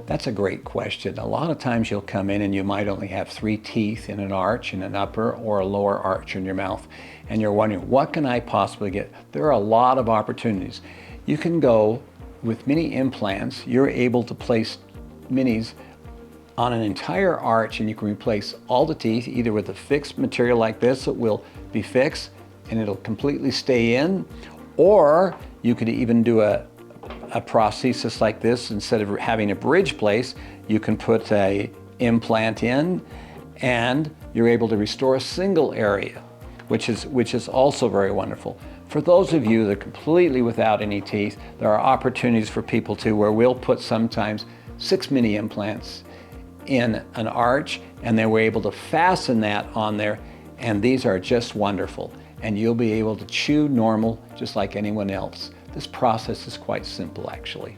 That's a great question. A lot of times you'll come in and you might only have 3 teeth in an arch, in an upper or a lower arch in your mouth. And you're wondering, what can I possibly get? There are a lot of opportunities. You can go with mini implants. You're able to place minis on an entire arch, and you can replace all the teeth either with a fixed material like this that will be fixed and it'll completely stay in, or you could even do a prosthesis like this. Instead of having a bridge place, you can put a implant in and you're able to restore a single area, which is also very wonderful. For those of you that are completely without any teeth, there are opportunities for people too where we'll put sometimes 6 mini implants in an arch, and then we're able to fasten that on there, and these are just wonderful. And you'll be able to chew normal just like anyone else. This process is quite simple, actually.